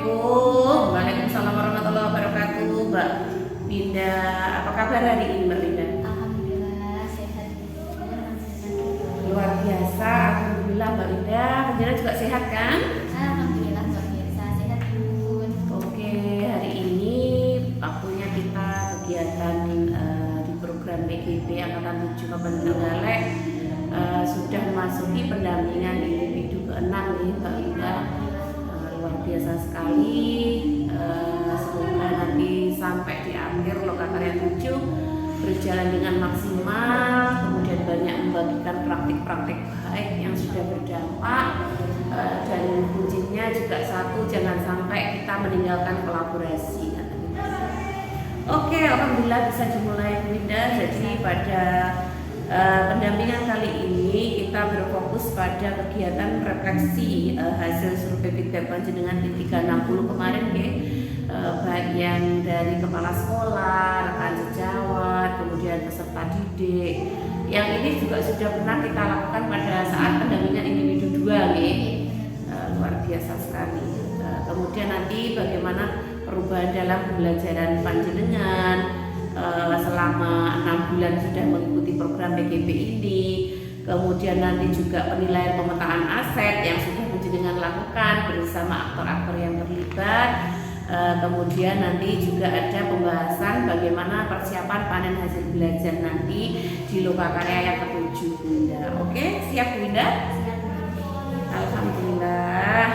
Assalamualaikum. Waalaikumsalam warahmatullahi wabarakatuh. Mbak Binda, apa kabar hari ini Mbak Binda? Alhamdulillah sehat. Luar biasa, alhamdulillah Mbak Binda. Penjara juga sehat kan? Alhamdulillah luar biasa sehat Bun. Oke, hari ini waktunya kita kegiatan di program PGB Angkatan 7 Kabupaten Trenggalek sudah memasuki pendampingan individu ke-6 nih Mbak Binda. Luar biasa sekali. Semoga nanti sampai di akhir lokakarya 7 berjalan dengan maksimal, kemudian banyak membagikan praktik-praktik baik yang sudah berdampak, dan kuncinya juga satu, jangan sampai kita meninggalkan kolaborasi. Oke, alhamdulillah bisa dimulai Binda. Jadi pada pendampingan kali ini kita berfokus pada kegiatan refleksi hasil survei feedback panjenengan di 360 kemarin ya. Baik yang dari kepala sekolah, rekan sejawat, kemudian peserta didik. Yang ini juga sudah pernah kita lakukan pada saat pendampingan individu 2 ya. Luar biasa sekali. Kemudian nanti bagaimana perubahan dalam pembelajaran panjenengan selama 6 bulan sudah mengikuti program PGB ini. Kemudian nanti juga penilaian pemetaan aset yang sudah panjenengan lakukan bersama aktor-aktor yang terlibat. Kemudian nanti juga ada pembahasan bagaimana persiapan panen hasil belajar nanti di lokakarya yang ke-7 Bunda. Oke, siap Bunda? Siap. Alhamdulillah.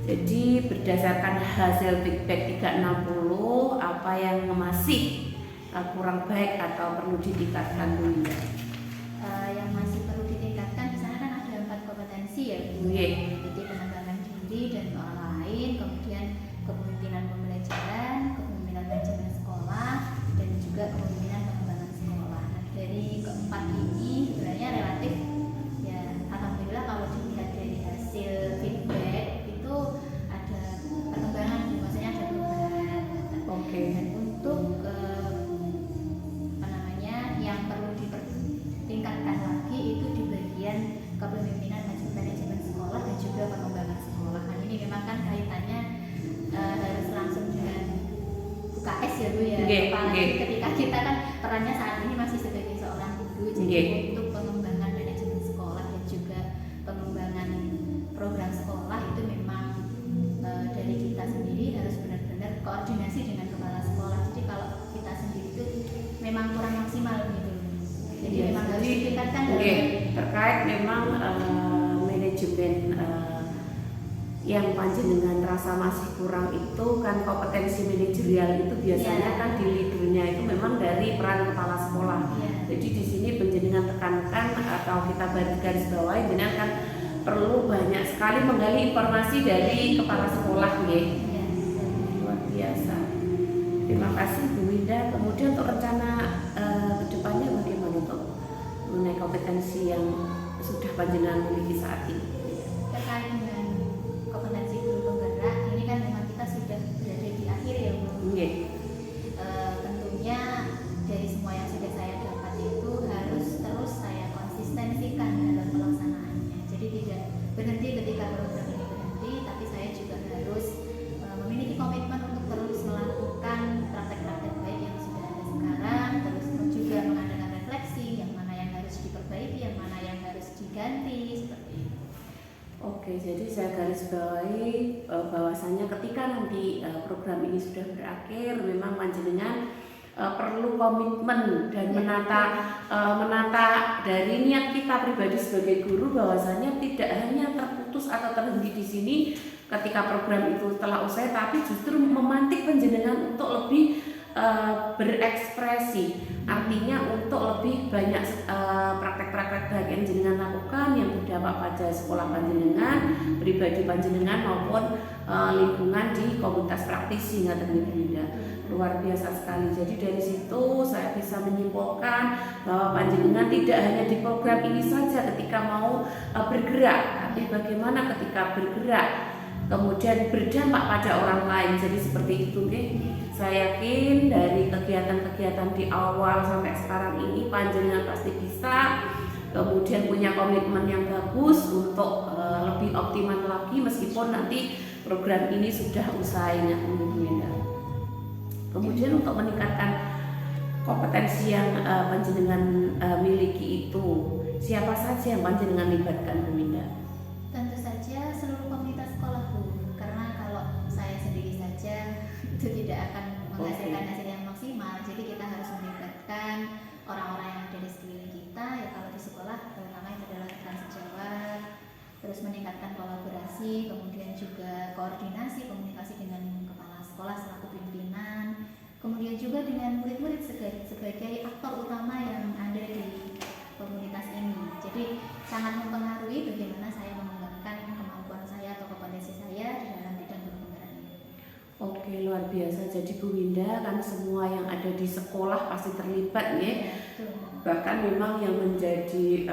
Jadi berdasarkan hasil feedback 360, apa yang masih kurang baik atau perlu ditingkatkan Bunda? Yang masih perlu ditingkatkan di sana kan ada 4 kompetensi ya Bu. Jadi pengembangan diri dan orang lain, kemudian kepemimpinan pembelajaran, kepemimpinan manajemen sekolah, dan juga kepemimpinan pengembangan sekolah. Nah, dari keempat ini sebenarnya relatif ya alhamdulillah kalau dilihat dari hasil feedback itu ada perkembangan, maksudnya ada perubahan. Oke. Dan untuk yang perlu ditingkatkan lagi itu di bagian kepemimpinan manajemen sekolah dan juga pengembangan sekolah. Nah ini memang kan kaitannya harus langsung dengan UKS ya Bu ya. Apalagi ketika kita kan perannya saat ini masih sebagai seorang guru. Jadi untuk pengembangan manajemen sekolah dan juga pengembangan program sekolah itu memang dari kita sendiri harus benar-benar koordinasi dengan kepala sekolah. Jadi kalau kita sendiri itu memang kurang maksimal gitu. Jadi memang harus ditingkatkan terkait memang manajemen yang panjenengan rasa masih kurang itu kan kompetensi manajerial itu biasanya kan di leadernya itu memang dari peran kepala sekolah. Jadi di sini panjenengan tekankan atau kita garis bawahi jenengan kan perlu banyak sekali menggali informasi dari kepala sekolah ya. Luar biasa. Terima kasih Bu Winda. Kemudian untuk rencana kedepannya bagaimana untuk mengenai kompetensi yang sudah panjenengan miliki saat ini? Terkait dengan kompetensi guru penggerak ini kan memang kita sudah berada di akhir ya Bu. Tentunya dari semua yang sudah saya dapat itu harus terus saya konsistensikan dalam pelaksanaannya. Jadi tidak berhenti ketika program ini berhenti, tapi saya juga harus memiliki komitmen untuk terus melakukan praktek-praktek baik yang sudah ada sekarang, terus juga mengadakan refleksi yang mana yang harus diperbaiki, yang mana yang harus diganti seperti itu. Oke, jadi saya garis bawahi bahwasanya ketika nanti program ini sudah berakhir, memang panjenengan perlu komitmen dan menata dari niat kita pribadi sebagai guru bahwasanya tidak hanya terputus atau terhenti di sini ketika program itu telah usai, tapi justru memantik panjenengan untuk lebih berekspresi, artinya untuk lebih banyak praktek-praktek baik yang jenengan lakukan yang berdampak pada sekolah panjenengan, pribadi panjenengan maupun lingkungan di komunitas praktisi ngaten Bunda. Luar biasa sekali. Jadi dari situ saya bisa menyimpulkan bahwa panjenengan tidak hanya di program ini saja ketika mau bergerak, tapi bagaimana ketika bergerak kemudian berdampak pada orang lain. Jadi seperti itu saya yakin dari kegiatan-kegiatan di awal sampai sekarang ini panjenengan pasti bisa kemudian punya komitmen yang bagus untuk lebih optimal lagi meskipun nanti program ini sudah usai. Kemudian untuk meningkatkan kompetensi yang panjenengan miliki itu, siapa saja yang panjenengan libatkan, Bu Minda? Tentu saja seluruh komunitas sekolah, Bu. Karena kalau saya sendiri saja itu tidak akan menghasilkan hasil yang maksimal. Jadi kita harus melibatkan orang-orang yang ada di sekeliling kita. Ya kalau di sekolah terutama itu adalah rekan sejawat, terus meningkatkan kolaborasi, kemudian juga koordinasi komunikasi dengan kepala sekolah selaku pimpinan, kemudian juga dengan murid-murid sebagai aktor utama yang ada di komunitas ini. Jadi sangat mempengaruhi bagaimana saya mengembangkan kemampuan saya atau kompetensi saya di dalam bidang guru penggerak ini. Oke, luar biasa. Jadi Bu Winda kan semua yang ada di sekolah pasti terlibat ya. Bahkan memang yang menjadi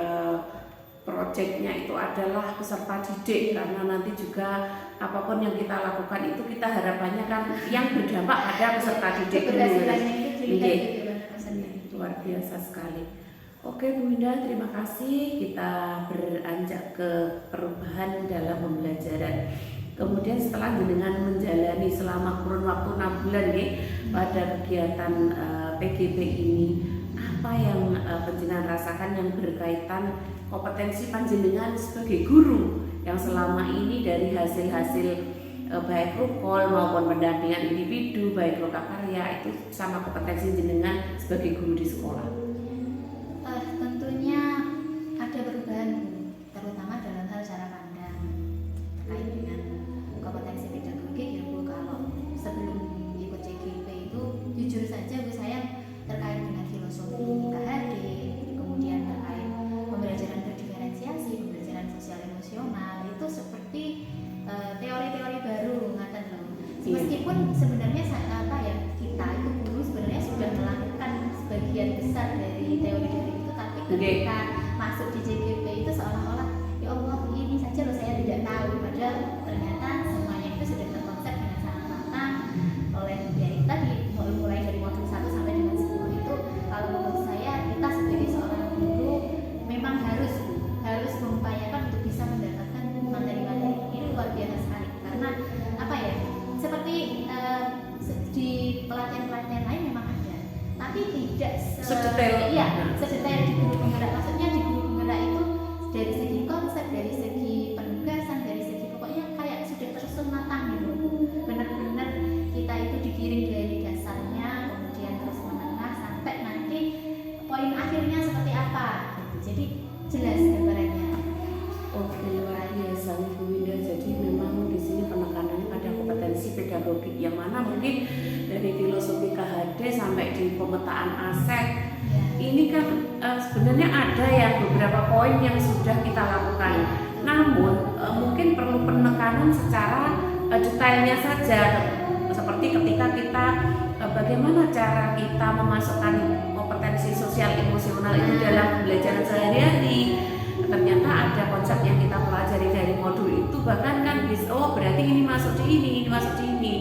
proyeknya itu adalah peserta didik, karena nanti juga apapun yang kita lakukan itu kita harapannya kan yang berdampak pada peserta didik. Luar biasa sekali. Oke Bu Winda, terima kasih. Kita beranjak ke perubahan dalam pembelajaran. Kemudian setelah dengan menjalani selama kurun waktu 6 bulan nih pada kegiatan PGP ini, apa yang panjenengan rasakan yang berkaitan kompetensi panjenengan sebagai guru yang selama ini dari hasil-hasil baik rukol maupun pendampingan individu, baik lokakarya itu sama kompetensi jenengan sebagai guru di sekolah? Tentunya ada perubahan, terutama dalam hal cara pandang terkait dengan kompetensi pedagogik ya Bu. Kalau sebelum ikut CGP itu jujur saja Bu, saya terkait dengan filosofi KHD, kemudian terkait pembelajaran berdiferensiasi, pembelajaran sosial emosional itu seperti teori-teori baru ngaten loh. Meskipun sebenarnya kita itu guru sebenarnya sudah melakukan sebagian besar dari teori-teori itu, tapi ketika masuk di JGP itu seolah-olah ya Allah ini saja loh saya tidak tahu, padahal ternyata semuanya itu sudah terkonsep dengan sangat matang oleh dari tadi mulai dari modul 1 sampai dengan 10 itu. Kalau menurut saya kita sebagai seorang guru memang harus mengupayakan untuk bisa mendapatkan materi-materi ini luar biasa sekali, karena seperti di pelatihan-pelatihan lain memang ada, tapi tidak sedetail di guru penggerak. Maksudnya di guru penggerak itu dari segi konsep, dari segi penugasan, dari segi pokoknya kayak sudah tersusun matang gitu. Benar-benar kita itu digiring dari dasarnya, kemudian terus menengah sampai nanti poin akhirnya seperti apa gitu. Jadi jelas gambarannya. Oke, luar biasa Bu Winda. Jadi memang di sini penekanannya pada kompetensi pedagogik yang mana mungkin dari filosofi KHD sampai di pemetaan aset. Ini kan sebenarnya ada yang beberapa poin yang sudah kita lakukan. Namun mungkin perlu penekanan secara detailnya saja. Seperti ketika kita bagaimana cara kita memasukkan kompetensi sosial emosional itu dalam pembelajaran sehari-hari. Ternyata ada konsep yang kita pelajari dari modul itu, bahkan kan berarti ini masuk di ini masuk di ini.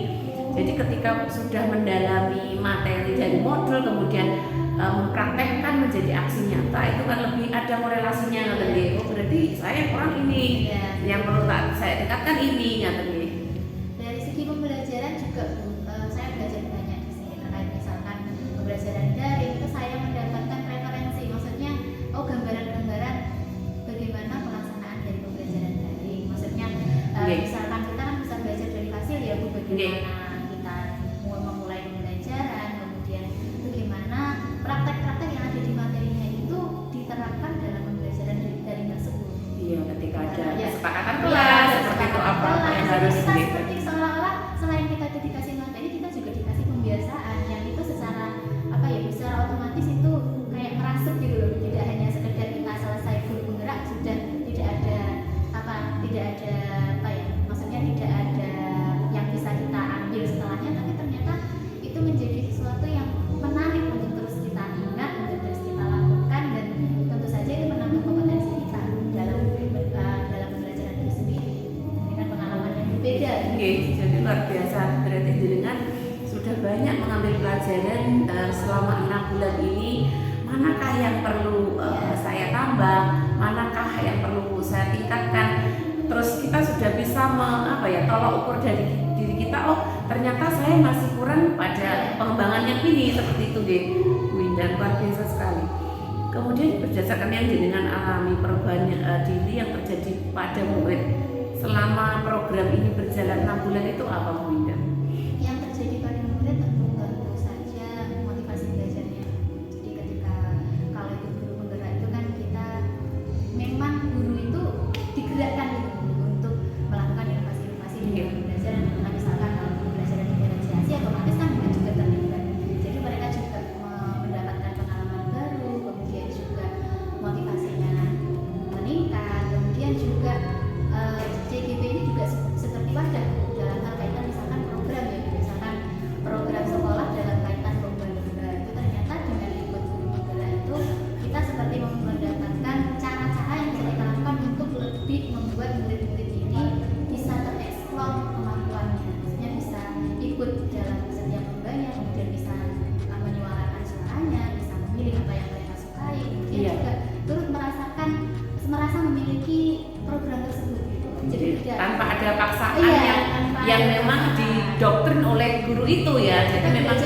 Jadi ketika sudah mendalami materi dari modul kemudian mempraktekkan menjadi aksi nyata itu kan lebih ada korelasinya ngerti. Berarti saya kurang ini yang perlu saya dekatkan ini ngerti. Dari segi pembelajaran juga saya belajar banyak di sini terkait misalkan pembelajaran daring itu saya mendapatkan referensi, maksudnya gambaran-gambaran bagaimana pelaksanaan dari pembelajaran daring. Maksudnya misalkan kita kan bisa belajar dari hasil ya Bu, bagaimana kita memulai pembelajaran, kemudian bagaimana praktek-praktek yang ada di materinya itu diterapkan dalam pembelajaran daring tersebut. Iya, ketika ada kesepakatan kelas seperti itu apa yang harus kita seperti seolah-olah selain kita itu dikasih materi, kita juga dikasih pembiasaan yang itu secara secara otomatis itu kayak merasuk gitu loh. Tidak hanya sekedar kita selesai guru penggerak sudah tidak ada maksudnya tidak ada yang bisa kita ambil setelahnya, tapi ternyata itu menjadi sesuatu yang menarik untuk terus kita ingat, untuk terus kita lakukan, dan tentu saja itu menambah kompetensi kita dalam pembelajaran itu sendiri dengan pengalaman yang berbeda. Jadi luar biasa, berarti jenengan sudah banyak mengambil pelajaran selama 6 bulan ini, manakah yang perlu saya tambah, manakah yang perlu saya tingkatkan. Terus kita sudah bisa tolak ukur dari diri kita, oh ternyata saya masih kurang pada pengembangan yang ini, seperti itu deh Bu Indah, luar biasa sekali. Kemudian berdasarkan yang jenengan alami perubahan diri yang terjadi pada murid selama program ini berjalan 6 bulan itu apa Bu Indah? Yang terjadi pada murid tentu saja motivasi belajarnya. Jadi ketika kalau itu guru penggerak itu kan kita memang guru itu digerakkan gitu untuk melakukan inovasi-inovasi di dalam belajar. Nah, misalkan kalau guru belajar di diferensiasi otomatis kan mereka juga terlibat. Jadi mereka juga mendapatkan pengalaman baru, kemudian juga motivasinya meningkat, kemudian juga JGP ini juga seperti wadah dalam hal kaitan misalkan program ya, misalkan program sekolah dalam kaitan lomba itu ternyata dengan ikut guru penggerak itu kita seperti mendapatkan cara-cara yang bisa kita lakukan untuk lebih membuat murid-murid ini bisa tereksplor kemampuannya, maksudnya bisa ikut dalam setiap lombanya, kemudian bisa menyuarakan suaranya, bisa memilih apa yang mereka sukai, kemudian juga turut merasa memiliki program tersebut gitu. Jadi tanpa ada paksaan yang memang didoktrin oleh guru itu ya. Jadi memang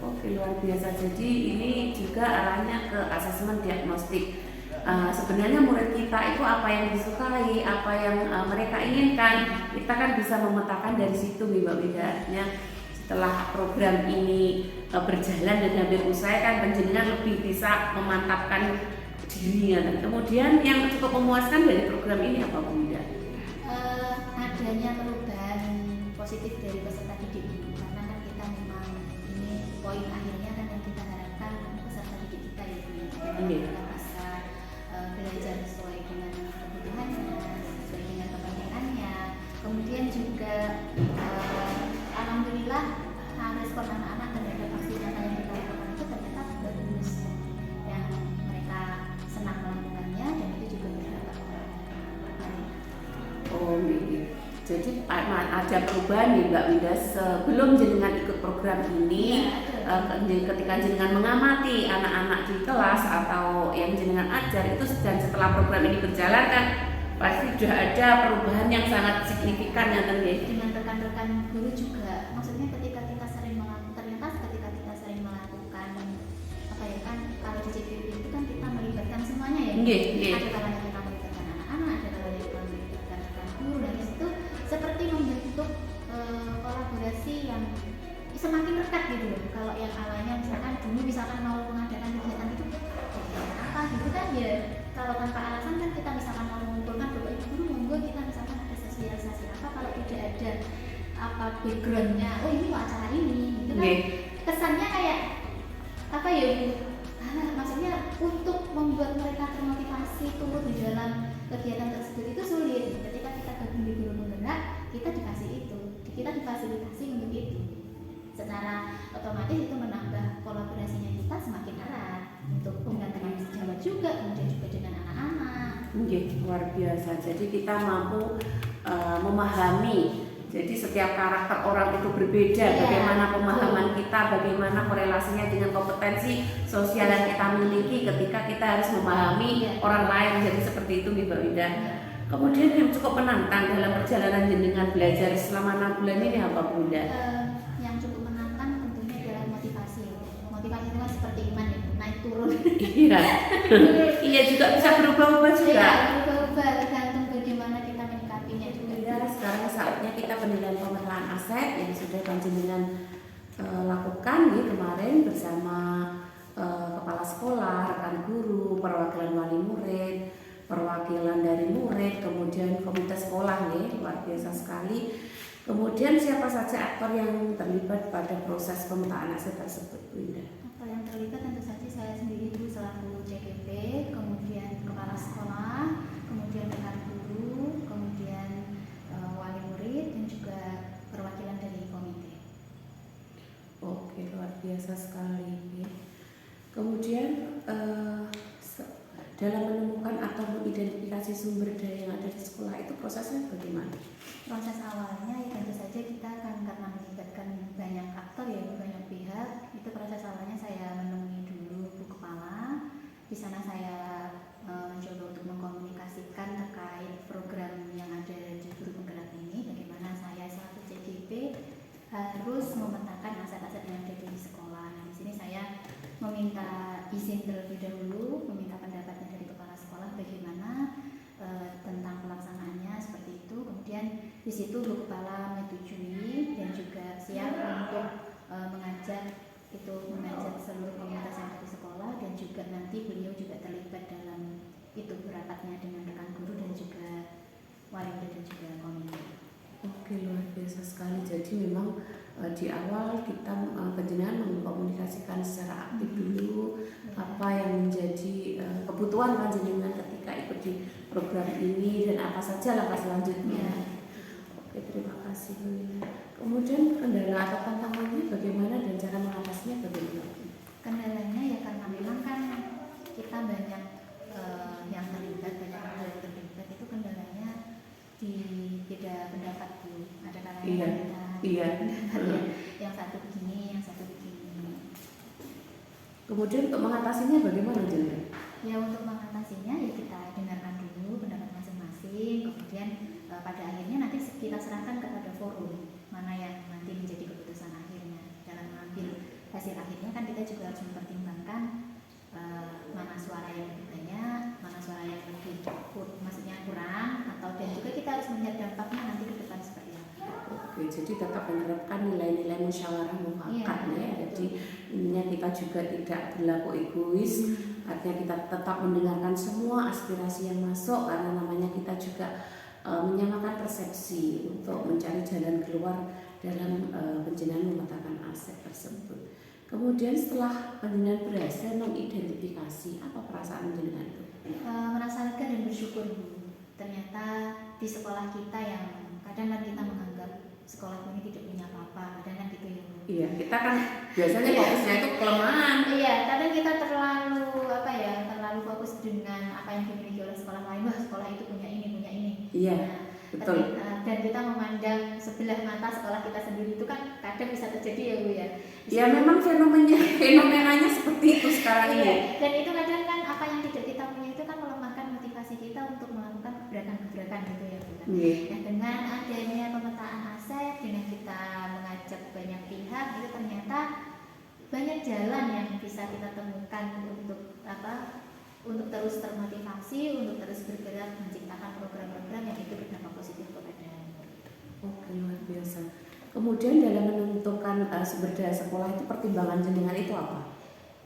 Oke, luar biasa. Jadi ini juga arahnya ke asesmen diagnostik. Sebenarnya murid kita itu apa yang disukai, apa yang mereka inginkan, kita kan bisa memetakan dari situ Mbak Widahnya. Setelah program ini berjalan dan hampir usai kan penjenengan lebih bisa memantapkan dirinya. Dan kemudian yang cukup memuaskan dari program ini apa Bu Ida? Adanya perubahan positif dari peserta didik itu, karena kan kita memang ini poin akhirnya kan yang kita harapkan peserta didik kita itu kita bisa belajar sesuai dengan kebutuhannya, sesuai dengan kepentingannya. Kemudian juga alhamdulillah respon anak-anak terhadap aksi nyata yang kita lakukan itu ternyata bagus, yang mereka senang melakukannya dan itu juga berdampak kepada mereka. Oh iya. Jadi ada perubahan nih Mbak Winda sebelum jenengan ikut program ini, ketika jenengan mengamati anak-anak di kelas atau yang jenengan ajar itu, dan setelah program ini berjalan kan pasti sudah ada perubahan yang sangat signifikan yang terjadi dengan rekan-rekan guru juga. Maksudnya ketika kita sering melakukan apa ya kan, kalau di JPP itu kan kita melibatkan semuanya ya. Ada kalanya kita melibatkan anak-anak, ada kalanya kita melibatkan rekan guru, dan itu seperti membentuk kolaborasi yang semakin dekat gitu loh. Kalau yang awalnya misalkan mau mengadakan kegiatan itu apa gitu kan ya, kalau tanpa alasan kan kita misalkan mau mengumpulkan bapak ibu guru, monggo kita misalkan ada sosialisasi apa, kalau tidak ada apa backgroundnya, oh ini mau acara ini gitu kan, kesannya kayak apa ya Bu, maksudnya untuk membuat mereka termotivasi turut di dalam kegiatan tersebut itu sulit. Ketika kita gabung di guru penggerak, kita dikasih itu, kita difasilitasi untuk itu, secara otomatis itu menambah kolaborasinya kita semakin erat untuk dengan teman sejawat juga, kemudian juga dengan anak-anak. Luar biasa. Jadi kita mampu memahami. Jadi setiap karakter orang itu berbeda. Bagaimana pemahaman kita, bagaimana korelasinya dengan kompetensi sosial yang kita miliki ketika kita harus memahami orang lain. Jadi seperti itu Mbak Winda. Kemudian yang cukup menantang dalam perjalanan jenengan belajar selama 6 bulan ini apa Bunda? Yang cukup menantang tentunya adalah motivasi. Motivasi itu kan seperti iman ya, naik turun. Iya. Iya juga bisa berubah-ubah juga. Iya, berubah-ubah tergantung bagaimana kita menyikapinya juga. Sekarang saatnya kita penilaian pemetaan aset yang sudah panjenengan lakukan kemarin bersama kepala sekolah, rekan guru, perwakilan wali murid, perwakilan dari murid, kemudian komite sekolah luar biasa sekali. Kemudian siapa saja aktor yang terlibat pada proses pemetaan aset tersebut, Bunda? Aktor yang terlibat tentu saja saya sendiri dulu selaku CGP, kemudian kepala sekolah, kemudian rekan guru, kemudian wali murid, dan juga perwakilan dari komite. Oke, luar biasa sekali. Kemudian dalam menemukan menemukan atau mengidentifikasi sumber daya yang ada di sekolah itu prosesnya bagaimana? Proses awalnya ya tentu saja kita kan karena melibatkan banyak aktor ya, banyak pihak. Itu proses awalnya saya menemui dulu Bu Kepala. Di sana saya mencoba untuk mengkomunikasikan terkait program yang ada di guru penggerak ini, bagaimana saya selaku CGP harus memetakan aset-aset yang ada di sekolah. Nah, di sini saya meminta izin terlebih dahulu, meminta pendapatnya dari kepala sekolah bagaimana tentang pelaksanaannya seperti itu. Kemudian di situ Bu Kepala menyetujui dan juga siap untuk mengajak seluruh komunitas yang ada di sekolah, dan juga nanti beliau juga terlibat dalam itu berapatnya dengan rekan guru dan juga wali murid dan juga komite. Oke, luar biasa sekali. Jadi memang di awal kita panjenengan mengkomunikasikan secara aktif dulu apa yang menjadi kebutuhan panjenengan ketika ikut di program ini dan apa saja langkah selanjutnya. Oke, terima kasih Bu Lina. Kemudian kendala atau tantangannya bagaimana dan cara mengatasinya bagaimana? Kendalanya ya karena memang kan kita banyak yang terlibat, banyak hal yang terlibat, itu kendalanya di beda pendapat Bu. Ada kalanya yang satu begini, yang satu begini. Kemudian untuk mengatasinya bagaimana Jenderal? Ya untuk mengatasinya ya kita dengarkan dulu pendapat masing-masing, kemudian pada akhirnya nanti kita serahkan kepada forum mana yang nanti menjadi keputusan akhirnya. Dalam mengambil hasil akhirnya kan kita juga harus mempertimbangkan mana suara yang lebih banyak, mana suara yang lebih maksudnya kurang, atau dan juga kita harus melihat dampaknya nanti ke depan seperti apa. Oke, jadi tetap menerapkan nilai-nilai musyawarah mufakat ya. Jadi intinya kita juga tidak berlaku egois, artinya kita tetap mendengarkan semua aspirasi yang masuk, karena namanya kita juga menyamakan persepsi untuk mencari jalan keluar dalam panjenengan memetakan aset tersebut. Kemudian setelah panjenengan berhasil mengidentifikasi, apa perasaan panjenengan itu? Merasa lega dan bersyukur Bu. Ternyata di sekolah kita yang kadang kan kita menganggap sekolah ini tidak punya apa-apa, kadang kan gitu ya Bu. Iya, kita kan biasanya fokusnya itu kelemahan. Iya, kadang kita terlalu fokus dengan apa yang dimiliki oleh sekolah lain. Wah, sekolah itu punya ini. Iya, betul. Dan kita memandang sebelah mata sekolah kita sendiri, itu kan kadang bisa terjadi ya Bu ya. Ya memang fenomenanya seperti itu sekarang ini. Iya, dan itu kadang kan apa yang tidak kita punya itu kan melemahkan motivasi kita untuk melakukan gebrakan-gebrakan gitu ya Bu. Iya. Nah, dengan adanya pemetaan aset, dengan kita mengajak banyak pihak, itu ternyata banyak jalan yang bisa kita temukan untuk terus termotivasi, untuk terus bergerak menciptakan program-program yang itu berdampak positif kepada murid. Oke, luar biasa. Kemudian dalam menentukan sumber daya sekolah itu pertimbangan jenengan itu apa?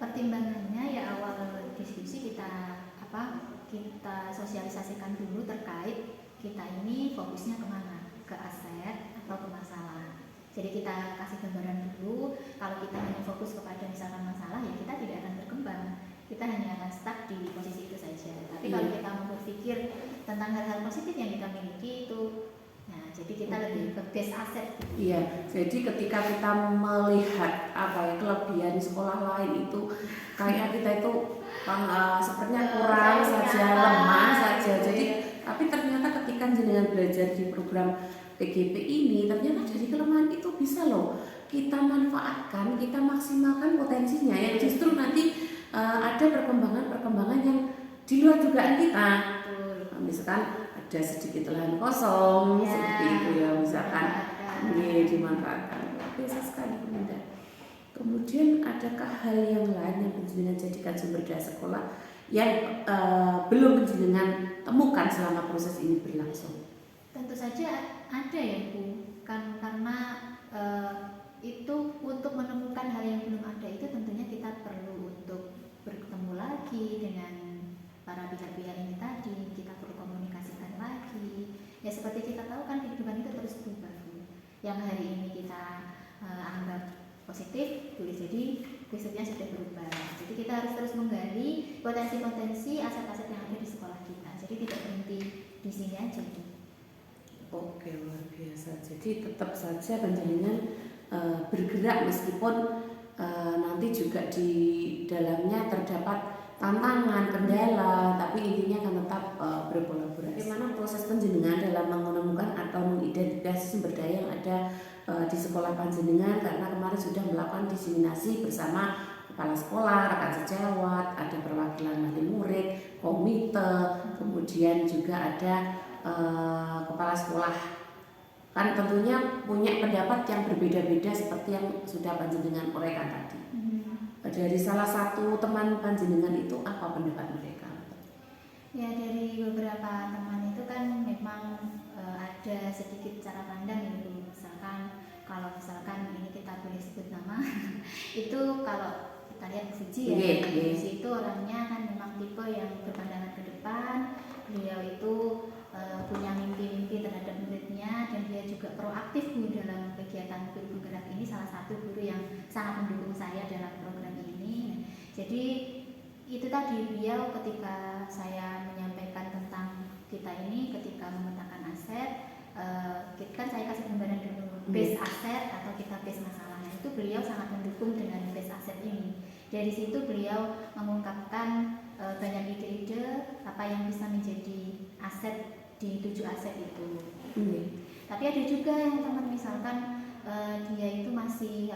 Pertimbangannya ya awal diskusi kita sosialisasikan dulu terkait kita ini fokusnya kemana, ke aset atau ke masalah. Jadi kita kasih gambaran dulu, kalau kita hanya fokus kepada misalkan masalah ya kita tidak akan berkembang. Kita hanya akan stuck di posisi itu saja. Tapi kalau kita mau berpikir tentang hal-hal positif yang kita miliki itu, nah jadi kita lebih ke base aset. Iya, jadi ketika kita melihat kelebihan sekolah lain itu kayak kita itu sepertinya kurang saja, lemah saja. Jadi tapi ternyata ketika jenengan belajar di program PGP ini, ternyata dari kelemahan itu bisa loh kita manfaatkan, kita maksimalkan potensinya yang justru nanti ada perkembangan yang di luar dugaan kita. Misalkan ada sedikit lahan kosong ya, seperti itu ya, misalkan dimanfaatkan. Biasa sekali Bunda. Kemudian adakah hal yang lain yang panjenengan jadikan sumber daya sekolah yang belum panjenengan temukan selama proses ini berlangsung? Tentu saja ada ya Bu, karena itu untuk menemukan hal yang belum ada itu tentunya kita perlu untuk bertemu lagi dengan para pihak-pihak ini tadi, kita perlu komunikasikan lagi. Ya seperti kita tahu kan kehidupan itu terus berubah Bu. Yang hari ini kita anggap positif, boleh jadi besoknya sudah berubah. Jadi kita harus terus menggali potensi-potensi aset-aset yang ada di sekolah kita. Jadi tidak berhenti di sini aja Bu. Oke, luar biasa. Jadi tetap saja panjenengan bergerak meskipun nanti juga di dalamnya terdapat tantangan, kendala, tapi intinya akan tetap berkolaborasi. Bagaimana proses panjenengan dalam menemukan atau mengidentifikasi sumber daya yang ada di sekolah panjenengan, karena kemarin sudah melakukan diseminasi bersama kepala sekolah, rekan sejawat, ada perwakilan wali murid, komite, kemudian juga ada kepala sekolah. Kan tentunya punya pendapat yang berbeda-beda seperti yang sudah panjenengan uraikan tadi. Dari salah satu teman panjenengan itu apa pendapat mereka? Ya, dari beberapa teman itu kan memang ada sedikit cara pandang itu. Misalkan kalau ini kita boleh sebut nama itu kalau kita lihat Bu Fuji ya, Bu Fuji itu orangnya kan memang tipe yang berpandangan ke depan. Beliau itu punya mimpi-mimpi terhadap muridnya, dan dia juga proaktif Bu dalam kegiatan guru penggerak ini, salah satu guru yang sangat mendukung saya dalam program ini. Jadi itu tadi, beliau ketika saya menyampaikan tentang kita ini, ketika memetakan aset, kan saya kasih gambaran dulu base aset atau kita base masalah. Nah, itu beliau sangat mendukung dengan base aset ini. Dari situ beliau mengungkapkan banyak ide-ide apa yang bisa menjadi aset di 7 aset itu. Tapi ada juga yang teman misalkan dia itu masih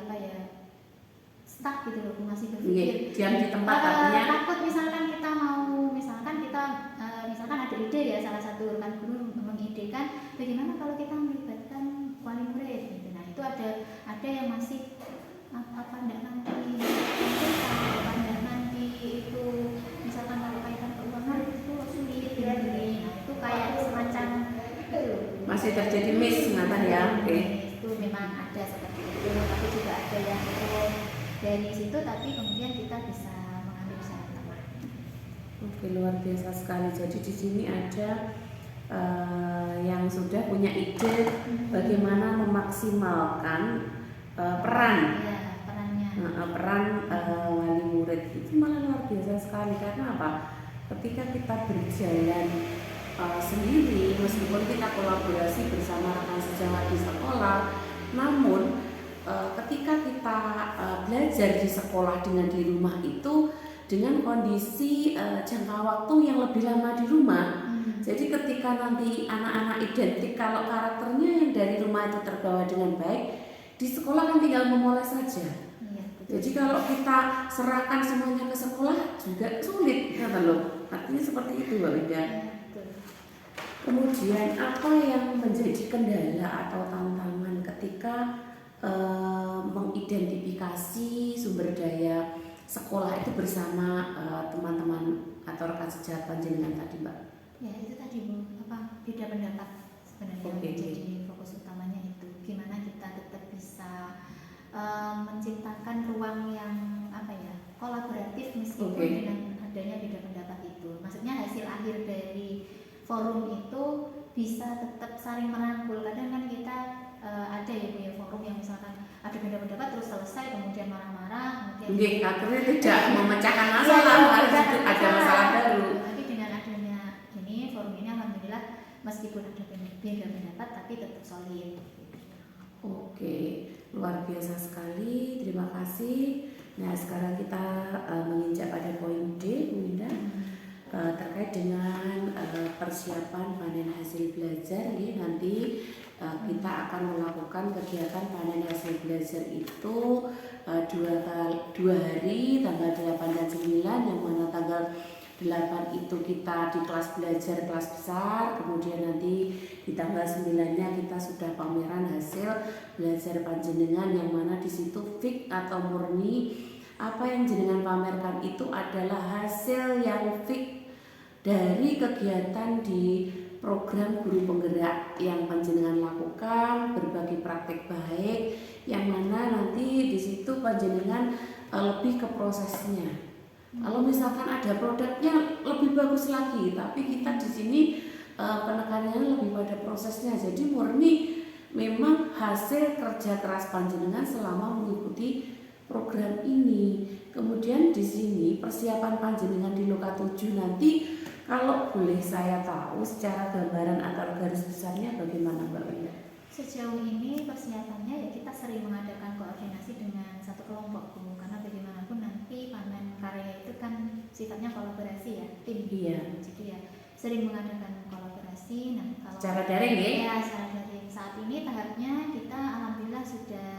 stuck gitu loh, masih berpikir diam di tempat, artinya takut misalkan kita mau misalkan ada ide ya, salah satu rekan guru mengidekan bagaimana kalau kita melibatkan wali murid gitu. Nah, itu ada yang masih enggak nanti itu misalkan kalau kaitan keuangan itu sulit ya. Nah, itu kayak semacam itu masih terjadi miss ya. Itu memang ada seperti itu, tapi juga ada yang dari situ, tapi kemudian kita bisa mengambil jalan tengah. Oke, luar biasa sekali. Jadi di sini ada yang sudah punya ide bagaimana memaksimalkan peran wali murid. Itu malah luar biasa sekali, karena apa? Ketika kita berjalan sendiri, meskipun kita kolaborasi bersama rekan sejawat di sekolah, namun ketika kita belajar di sekolah dengan di rumah itu dengan kondisi jangka waktu yang lebih lama di rumah. Jadi ketika nanti anak-anak identik kalau karakternya yang dari rumah itu terbawa dengan baik, di sekolah kan tinggal memoles saja. Jadi kalau kita serahkan semuanya ke sekolah juga sulit, kan loh. Artinya seperti itu, Mbak Winda. Kemudian apa yang menjadi kendala atau tantangan ketika mengidentifikasi sumber daya sekolah itu bersama teman-teman atau rekan sejawat panjenengan tadi, Mbak? Ya, itu tadi Bu, beda pendapat sebenarnya. Jadi fokus utamanya itu gimana kita tetap bisa menciptakan ruang yang kolaboratif meskipun dengan adanya beda pendapat itu. Maksudnya hasil akhir dari forum itu bisa tetap saling merangkul. Kadang kan kita ada ya forum yang misalkan ada beda pendapat terus selesai kemudian marah-marah, kemudian akhirnya tidak memecahkan masalah, ada masalah baru. Tapi dengan adanya ini forum ini alhamdulillah meskipun ada beda pendapat tapi tetap solid. Oke, luar biasa sekali, terima kasih. Nah, sekarang kita menginjak pada poin D, Bu Winda, terkait dengan persiapan panen hasil belajar. Nanti kita akan melakukan kegiatan panen hasil belajar itu 2 hari, tanggal 8 dan 9, yang mana tanggal 8 itu kita di kelas belajar kelas besar, kemudian nanti di tanggal 9-nya kita sudah pameran hasil belajar panjenengan, yang mana di situ fix atau murni apa yang jenengan pamerkan itu adalah hasil yang fix dari kegiatan di program guru penggerak yang panjenengan lakukan, berbagi praktek baik, yang mana nanti di situ panjenengan lebih ke prosesnya. Kalau misalkan ada produknya lebih bagus lagi, tapi kita di sini penekanannya lebih pada prosesnya. Jadi murni memang hasil kerja keras panjenengan selama mengikuti program ini. Kemudian di sini persiapan panjenengan di Loka 7 nanti, kalau boleh saya tahu secara gambaran atau garis besarnya bagaimana, Mbak Winda? Sejauh ini persiapannya ya kita sering mengadakan koordinasi dengan satu kelompok, Bu, karena bagaimanapun nanti panen karya itu kan sifatnya kolaborasi ya, tim. Iya. Jadi ya sering mengadakan kolaborasi. Nah, kalau Secara daring ya? Ya, secara daring. Saat ini tahapnya kita alhamdulillah sudah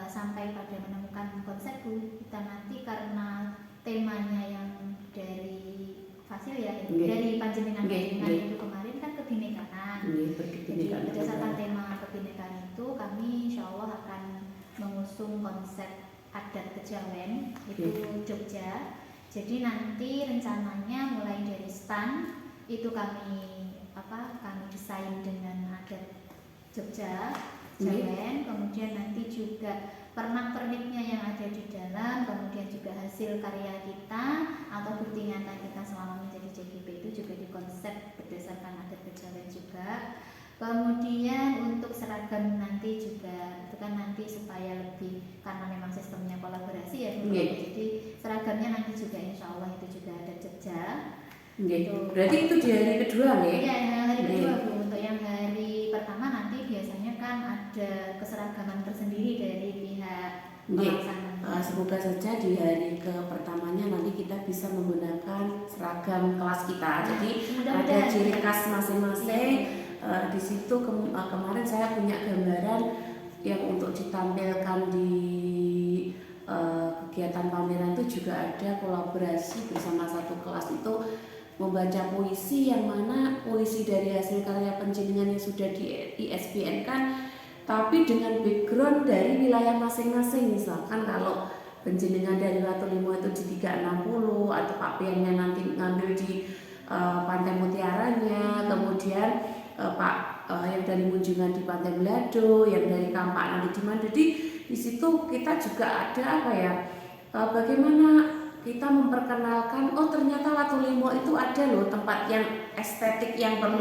sampai pada menemukan konsep Bu. Kita nanti karena temanya yang dari Fasil ya, dari panjenengan itu kemarin kan kebinekaan. Jadi berdasarkan tema kebinekaan itu kami insya Allah akan mengusung konsep adat kejawen itu Jogja. Jadi nanti rencananya mulai dari stand itu kami desain dengan adat Jogja, Jawen, kemudian nanti juga pernak-perniknya yang ada di dalam, kemudian juga hasil karya kita atau bukti nyata kita selama menjadi JGP itu juga dikonsep berdasarkan adat kejawen juga. Kemudian untuk seragam nanti juga itu kan nanti supaya lebih, karena memang sistemnya kolaborasi ya Bu. Jadi seragamnya nanti juga insya Allah itu juga ada Jogja. Berarti itu di hari kedua ya? Iya, hari kedua Bu. Untuk yang hari pertama nanti biasanya kan ada keseragaman tersendiri dari pihak pelaksana. Semoga saja di hari ke pertamanya nanti kita bisa menggunakan seragam kelas kita. Jadi ada ciri khas masing-masing. Di situ kemarin saya punya gambaran yang untuk ditampilkan di kegiatan pameran itu juga ada kolaborasi bersama satu kelas itu membaca puisi, yang mana puisi dari hasil karya panjenengan yang sudah di ISBN kan, tapi dengan background dari wilayah masing-masing. Misalkan kalau panjenengan dari Watu Limo itu di 360 atau Pak Piannya nanti ngambil di Pantai Mutiaranya, kemudian Pak yang dari Munjungan di Pantai Belado, yang dari Kampak nanti di mana. Jadi di situ kita juga ada bagaimana kita memperkenalkan, oh ternyata Watu Limo itu ada loh tempat yang estetik yang perlu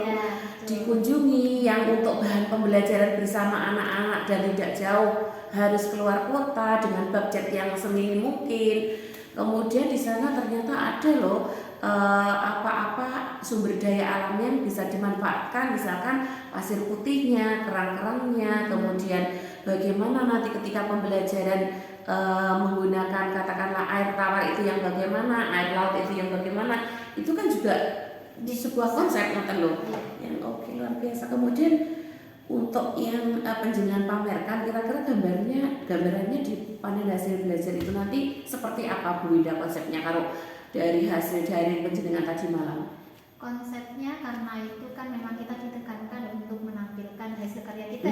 dikunjungi, yang untuk bahan pembelajaran bersama anak-anak dan tidak jauh harus keluar kota dengan budget yang seminim mungkin. Kemudian di sana ternyata ada loh apa-apa sumber daya alam yang bisa dimanfaatkan, misalkan pasir putihnya, kerang-kerangnya, kemudian bagaimana nanti ketika pembelajaran menggunakan katakanlah air tawar itu yang bagaimana, air laut itu yang bagaimana, itu kan juga di sebuah konsep yang oke, luar biasa. Kemudian untuk yang panjenengan pamerkan, kira-kira gambarannya di panel hasil belajar itu nanti seperti apa Bu Winda konsepnya kalau dari hasil dari panjenengan tadi malam? Konsepnya karena itu kan memang kita ditekankan untuk menampilkan hasil karya kita,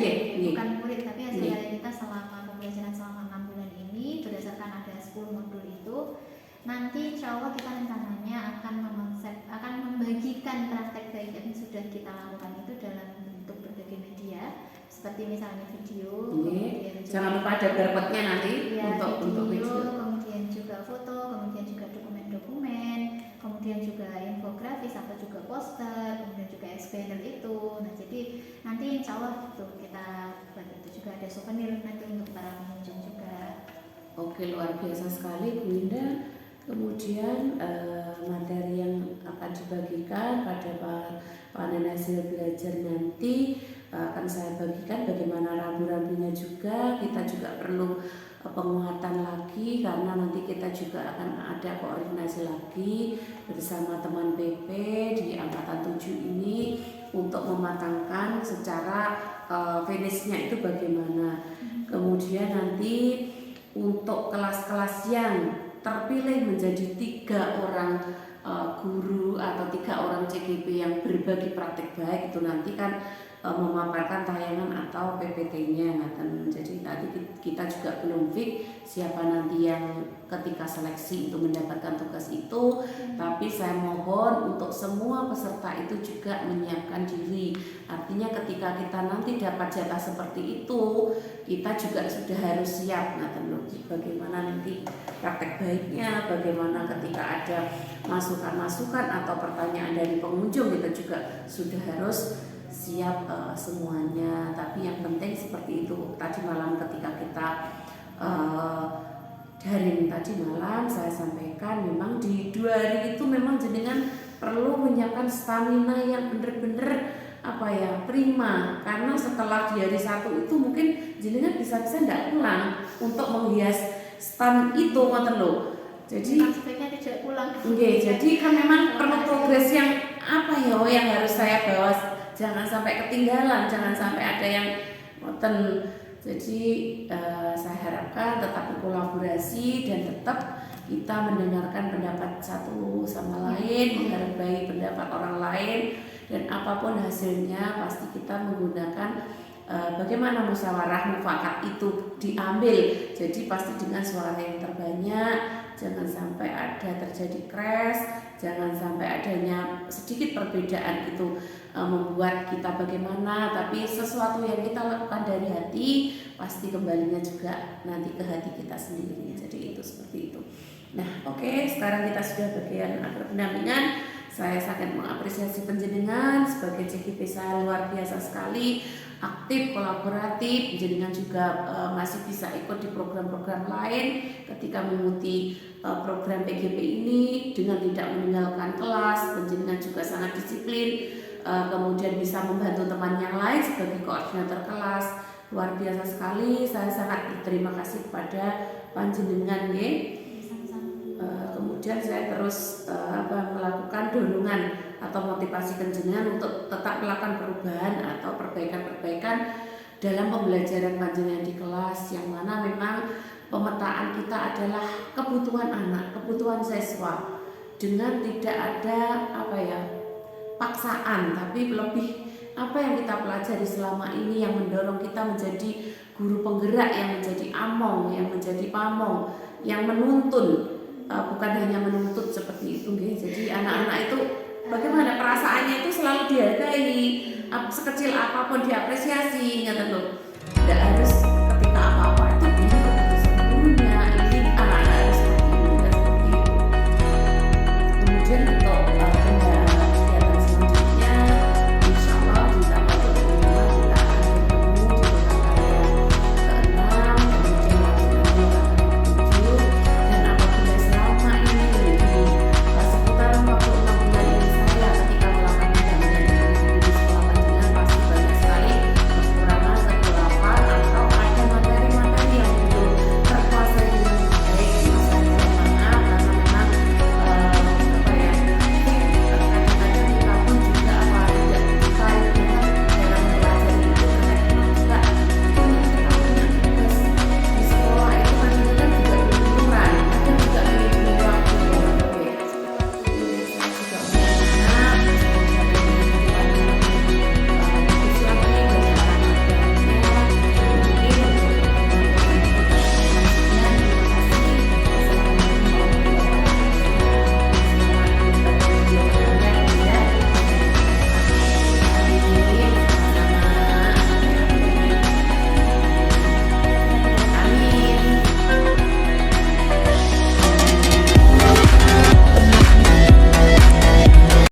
bukan murid, tapi hasil karya kita selama pembelajaran selama 6 bulan ini berdasarkan ada 10 modul itu. Nanti insya Allah kita rencananya akan membagikan praktek baik yang sudah kita lakukan itu dalam bentuk berbagai media, seperti misalnya video, jangan lupa ada barcode-nya nanti untuk video, kemudian juga foto, kemudian juga dokumen-dokumen, kemudian juga infografis atau juga poster, kemudian juga explainer itu. Nah jadi nanti insya Allah tuh kita buat itu juga ada souvenir nanti untuk para pengunjung juga. Oke, luar biasa sekali Bu Winda. Kemudian materi yang akan dibagikan pada panen hasil belajar nanti akan saya bagikan bagaimana rambu-rambunya juga. Kita juga perlu penguatan lagi karena nanti kita juga akan ada koordinasi lagi bersama teman PP di angkatan 7 ini untuk mematangkan secara finishnya itu bagaimana. Kemudian nanti untuk kelas-kelas yang terpilih menjadi 3 orang guru atau 3 orang CGP yang berbagi praktik baik itu nanti kan memaparkan tayangan atau PPT-nya. Jadi nanti kita juga belum fix siapa nanti yang ketika seleksi itu mendapatkan tugas itu, tapi saya mohon untuk semua peserta itu juga menyiapkan diri. Artinya ketika kita nanti dapat jatah seperti itu, kita juga sudah harus siap. Bagaimana nanti praktek baiknya, bagaimana ketika ada masukan-masukan atau pertanyaan dari pengunjung, kita juga sudah harus siap semuanya. Tapi yang penting seperti itu tadi malam ketika kita daring tadi malam saya sampaikan, memang di 2 hari itu memang jenengan perlu menyiapkan stamina yang benar-benar prima, karena setelah di hari 1 itu mungkin jenengan bisa-bisa tidak pulang untuk menghias stand itu, ngoten lho. Jadi sebaiknya tidak pulang pulang. Oke, jadi kan memang perlu progres yang apa ya, yang harus saya bawa, jangan sampai ketinggalan, jangan sampai ada yang ngoten. Jadi saya harapkan tetap berkolaborasi dan tetap kita mendengarkan pendapat satu sama lain, menghargai pendapat orang lain, dan apapun hasilnya pasti kita menggunakan bagaimana musyawarah mufakat itu diambil. Jadi pasti dengan suara yang terbanyak, jangan sampai ada terjadi crash, jangan sampai adanya sedikit perbedaan itu membuat kita bagaimana, tapi sesuatu yang kita lakukan dari hati pasti kembalinya juga nanti ke hati kita sendiri. Jadi itu seperti itu. Nah, oke, sekarang kita sudah bagian akhir pendampingan. Saya sangat mengapresiasi penjenengan sebagai CGP, saya luar biasa sekali, aktif, kolaboratif. Penjenengan juga masih bisa ikut di program-program lain ketika mengikuti program PGP ini dengan tidak meninggalkan kelas. Penjenengan juga sangat disiplin, kemudian bisa membantu teman yang lain sebagai koordinator kelas. Luar biasa sekali, saya sangat berterima kasih kepada panjenengan ya. Kemudian saya terus melakukan dorongan atau motivasi panjenengan untuk tetap melakukan perubahan atau perbaikan-perbaikan dalam pembelajaran panjenengan di kelas, yang mana memang pemetaan kita adalah kebutuhan anak, kebutuhan siswa, dengan tidak ada paksaan, tapi lebih apa yang kita pelajari selama ini yang mendorong kita menjadi guru penggerak, yang menjadi among, yang menjadi pamong, yang menuntun, bukan hanya menuntut seperti itu. Jadi anak-anak itu bagaimana perasaannya itu selalu dihargai, sekecil apapun diapresiasi, ingat loh, tidak harus ketika apa-apa